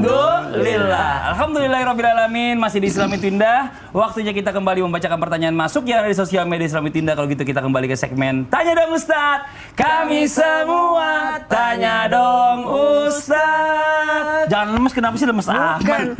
Alhamdulillahirrabbilalamin. Masih di Islami Tinda. Waktunya kita kembali membacakan pertanyaan masuk yang ada di sosial media Islami Tinda. Kalau gitu kita kembali ke segmen Tanya Dong Ustadz. Kami semua tanya dong Ustadz. Jangan lemes, kenapa sih lemes aman?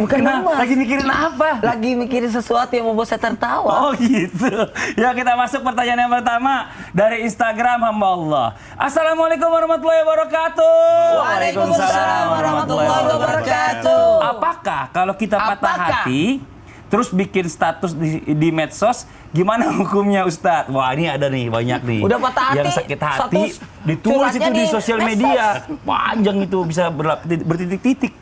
Bukan lemes. Lagi mikirin apa? Lagi mikirin sesuatu yang membuat saya tertawa. Oh gitu. Ya kita masuk pertanyaan yang pertama dari Instagram hamba Allah. Assalamualaikum warahmatullahi wabarakatuh. Waalaikumsalam warahmatullahi wabarakatuh. Apakah kalau kita patah hati terus bikin status di medsos, gimana hukumnya Ustadz? Wah ini ada nih, banyak nih. Udah patah hati, yang sakit hati ditulis itu di sosial media. Panjang itu, bisa bertitik-titik.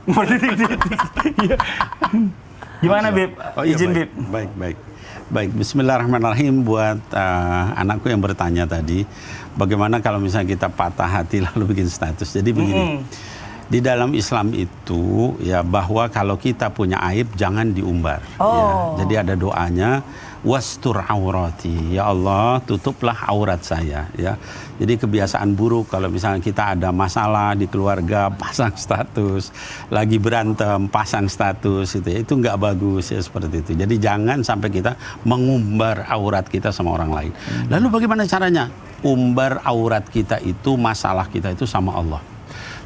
Gimana Bib? Izin Bib. Baik, bismillahirrahmanirrahim. Buat anakku yang bertanya tadi, bagaimana kalau misalnya kita patah hati lalu bikin status. Jadi begini, di dalam Islam itu ya, bahwa kalau kita punya aib jangan diumbar. Ya. Jadi ada doanya, wastur aurati, ya Allah tutuplah aurat saya. Ya. Jadi kebiasaan buruk kalau misalnya kita ada masalah di keluarga, pasang status, lagi berantem pasang status, itu nggak bagus ya, seperti itu. Jadi jangan sampai kita mengumbar aurat kita sama orang lain. Lalu bagaimana caranya? Umbar aurat kita itu, masalah kita itu sama Allah.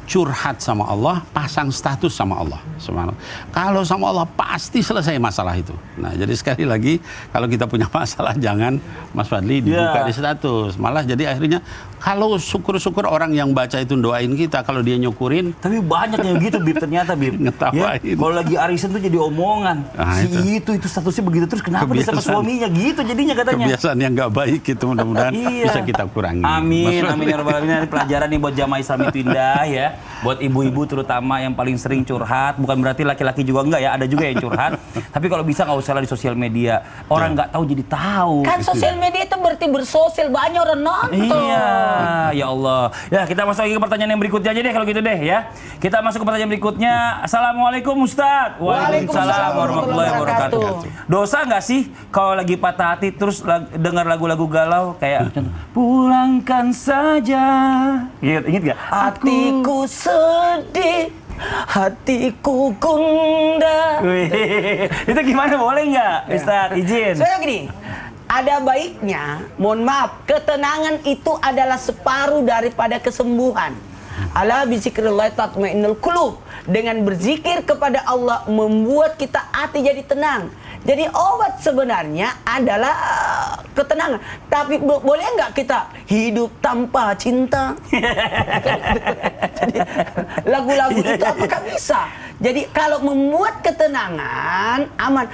Curhat sama Allah, pasang status sama Allah. Kalau sama Allah pasti selesai masalah itu. Nah, jadi sekali lagi kalau kita punya masalah jangan Mas Fadli dibuka di status. Malah jadi akhirnya kalau syukur-syukur orang yang baca itu doain kita, kalau dia nyukurin. Tapi banyak yang gitu Bib, ternyata Bib. Ngetawain. Ya, kalau lagi arisan tuh jadi omongan. Nah, itu statusnya begitu terus, kenapa dia sama suaminya gitu jadinya katanya. Kebiasaan yang nggak baik itu, mudah-mudahan bisa kita kurangi. Amin, amin ya rabbal alamin. Ini pelajaran nih buat jamaah Islami Tinda ya. Buat ibu-ibu terutama yang paling sering curhat, bukan berarti laki-laki juga enggak ya, ada juga yang curhat. Tapi kalau bisa nggak usah lah di sosial media. Orang nggak tahu jadi tahu. Kan sosial media itu berarti bersosial, banyak orang nonton. Iya, ya Allah. Ya kita masuk lagi ke pertanyaan yang berikutnya aja deh kalau gitu deh ya. Kita masuk ke pertanyaan berikutnya. Assalamualaikum Ustadz. Waalaikumsalam warahmatullahi wabarakatuh. Dosa nggak sih kalau lagi patah hati terus dengar lagu-lagu galau kayak pulangkan saja. Gitu, ingat gak? Hatiku sedih, hatiku gundah. Itu gimana, boleh nggak Ustadz? Izin. Saya gini, ada baiknya, mohon maaf, ketenangan itu adalah separuh daripada kesembuhan. Ala bizikrillah tatmainnul qulub. Dengan berzikir kepada Allah membuat kita hati jadi tenang. Jadi obat sebenarnya adalah ketenangan. Tapi boleh nggak kita hidup tanpa cinta? Jadi lagu-lagu itu apakah bisa? Jadi kalau membuat ketenangan aman,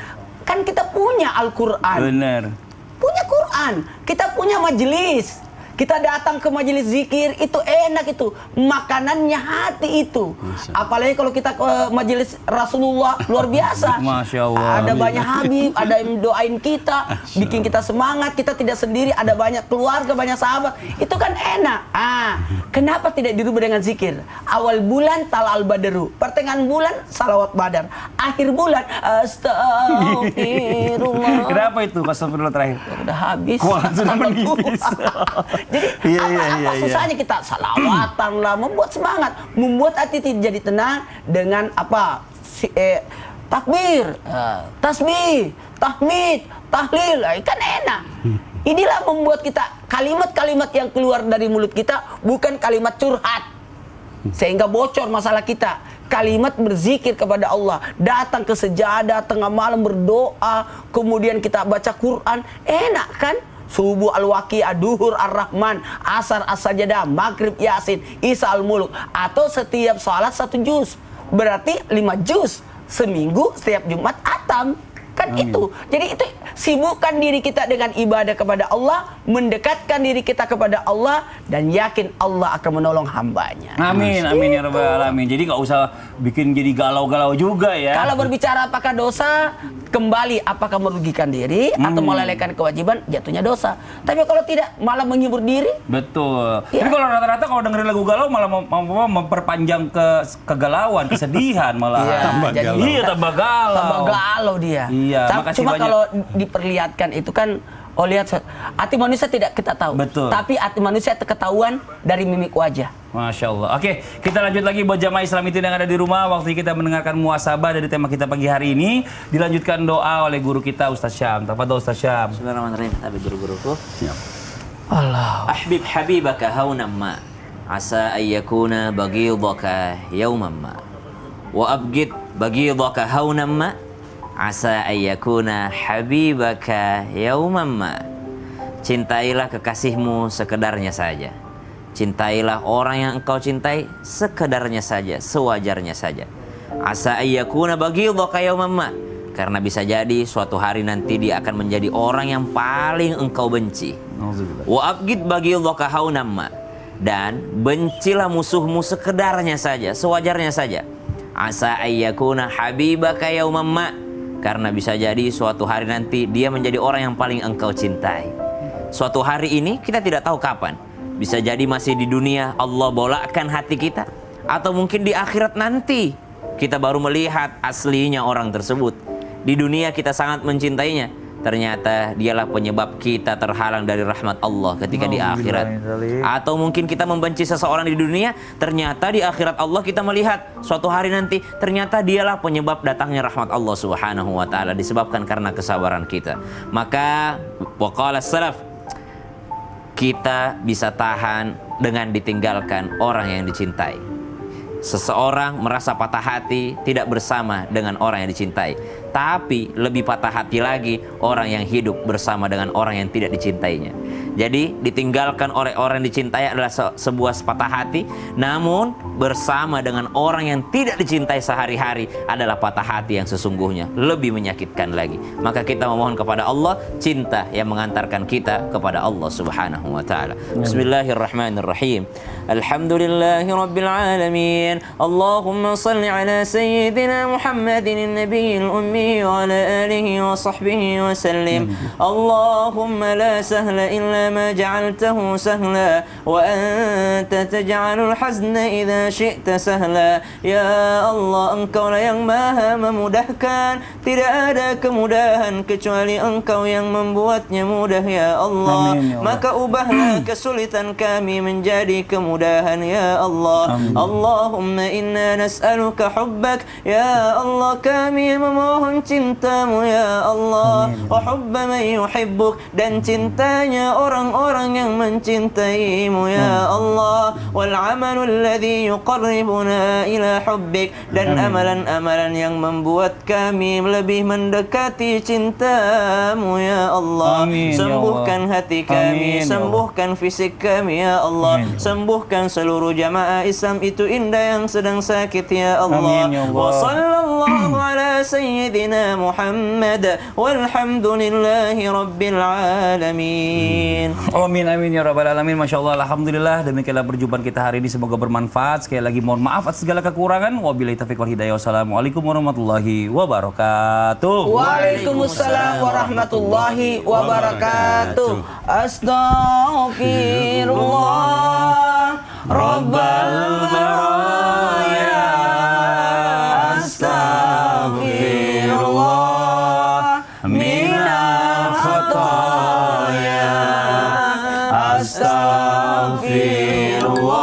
kan kita punya Al-Quran. Bener. Punya Quran, kita punya majelis. Kita datang ke majelis zikir, itu enak itu. Makanannya hati itu. Apalagi kalau kita ke majelis Rasulullah, luar biasa. Masya Allah. Ada banyak habib, ada yang doain kita, bikin kita semangat, kita tidak sendiri, ada banyak keluarga, banyak sahabat. Itu kan enak. Kenapa tidak dirubah dengan zikir? Awal bulan talal badru, pertengahan bulan salawat badar, akhir bulan astagfirullah. Kenapa itu astagfirullah terakhir? Udah habis. Wah, sudah menipis. Jadi apa susahnya kita salawatan lah, membuat semangat, membuat hati jadi tenang dengan apa? Takbir, tasbih, tahmid, tahlil, kan enak. Inilah membuat kita kalimat-kalimat yang keluar dari mulut kita bukan kalimat curhat sehingga bocor masalah kita. Kalimat berzikir kepada Allah, datang ke sejadah tengah malam berdoa, kemudian kita baca Quran, enak kan? Subuh al-waqi'ah, duhur ar-rahman, asar as-sajadah, maghrib yasin, isya al-muluk, atau setiap salat 1 juz. Berarti 5 juz seminggu, setiap Jumat atam. Kan itu. Jadi itu sibukkan diri kita dengan ibadah kepada Allah, mendekatkan diri kita kepada Allah, dan yakin Allah akan menolong hambanya. Amin, amin ya rabbal alamin. Jadi nggak usah bikin jadi galau-galau juga ya. Kalau berbicara apakah dosa, kembali apakah merugikan diri atau melalaikan kewajiban, jatuhnya dosa. Tapi kalau tidak, malah menghibur diri. Betul. Ya. Tapi kalau rata-rata kalau dengerin lagu galau malah memperpanjang kegalauan, kesedihan malah. Tambah jadi galau. Iya, tambah galau. Tambah galau dia. Iya, makasih Cuma banyak. kalau diperlihatkan itu kan Oh lihat, hati manusia tidak kita tahu. Betul. Tapi hati manusia ketahuan dari mimik wajah. Masya Allah. Oke, kita lanjut lagi buat jamaah Islam itu yang ada di rumah. Waktu kita mendengarkan muhasabah dari tema kita pagi hari ini, dilanjutkan doa oleh guru kita Ustaz Syam. Tafadhol Ustaz Syam. Bismillahirrahmanirrahim. Tapi guru-guruku. Siap. Allah. Ahbib habibaka haunan ma. Asa ayyakuna baghidaka yawman ma. Wa abgid baghidaka haunan ma. Asa ayyakuna habibaka yawman ma. Cintailah kekasihmu sekedarnya saja. Cintailah orang yang engkau cintai sekedarnya saja, sewajarnya saja. Asa ayyakuna baghidaka yawman ma. Karena bisa jadi suatu hari nanti dia akan menjadi orang yang paling engkau benci. Wa abgid baghidaka haunan ma. Dan bencilah musuhmu sekedarnya saja, sewajarnya saja. Asa ayyakuna habibaka yawman ma. Karena bisa jadi suatu hari nanti dia menjadi orang yang paling engkau cintai. Suatu hari ini kita tidak tahu kapan. Bisa jadi masih di dunia Allah bolakkan hati kita. Atau mungkin di akhirat nanti kita baru melihat aslinya orang tersebut. Di dunia kita sangat mencintainya. Ternyata dialah penyebab kita terhalang dari rahmat Allah ketika di akhirat. Atau mungkin kita membenci seseorang di dunia, ternyata di akhirat Allah kita melihat suatu hari nanti ternyata dialah penyebab datangnya rahmat Allah Subhanahu wa taala, disebabkan karena kesabaran kita. Maka waqala salaf, kita bisa tahan dengan ditinggalkan orang yang dicintai. Seseorang merasa patah hati tidak bersama dengan orang yang dicintai. Tapi lebih patah hati lagi orang yang hidup bersama dengan orang yang tidak dicintainya. Jadi ditinggalkan oleh orang yang dicintai adalah sebuah patah hati. Namun bersama dengan orang yang tidak dicintai sehari-hari adalah patah hati yang sesungguhnya lebih menyakitkan lagi. Maka kita memohon kepada Allah cinta yang mengantarkan kita kepada Allah Subhanahu wa taala. Bismillahirrahmanirrahim. Alhamdulillahi rabbil alamin. Allahumma salli ala sayyidina Muhammadin nabiyil ummi wa ala alihi wa sahbihi wa sallim. Allahumma la sahla illa ما جعلته سهلا وأنت تجعل الحزن إذا شئت سهلا. Ya Allah, Engkau lah yang maha memudahkan. Tidak ada kemudahan kecuali Engkau yang membuatnya mudah ya Allah. Amin, ya Allah. Maka ubahlah kesulitan kami menjadi kemudahan ya Allah. Amin. Allahumma inna nas'aluka hubbak. Ya Allah, kami memohon cintamu ya Allah. Wa hubba man yuhibbuk, dan cintanya orang-orang yang mencintaimu ya Allah. Wal amalul ladzi yuqarribuna ila hubbik, dan amalan-amalan yang membuat kami lebih mendekati cintamu ya Allah. Amin, ya Sembuhkan Allah. hati kami, Amin, ya sembuhkan fisik kami ya Allah. Amin. Sembuhkan seluruh jamaah Islam itu indah yang sedang sakit ya Allah. Amin, ya Allah. Wa sallallahu ala sayyidina Muhammad walhamdulillahi rabbil alamin. Amin amin ya rabbal alamin. Masya Allah, alhamdulillah. Demikianlah perjumpaan kita hari ini, semoga bermanfaat. Sekali lagi mohon maaf atas segala kekurangan. Wabillahi taufiq wal hidayah. Wassalamualaikum warahmatullahi wabarakatuh. Waalaikumsalam warahmatullahi wabarakatuh. Astaghfirullah Rabbal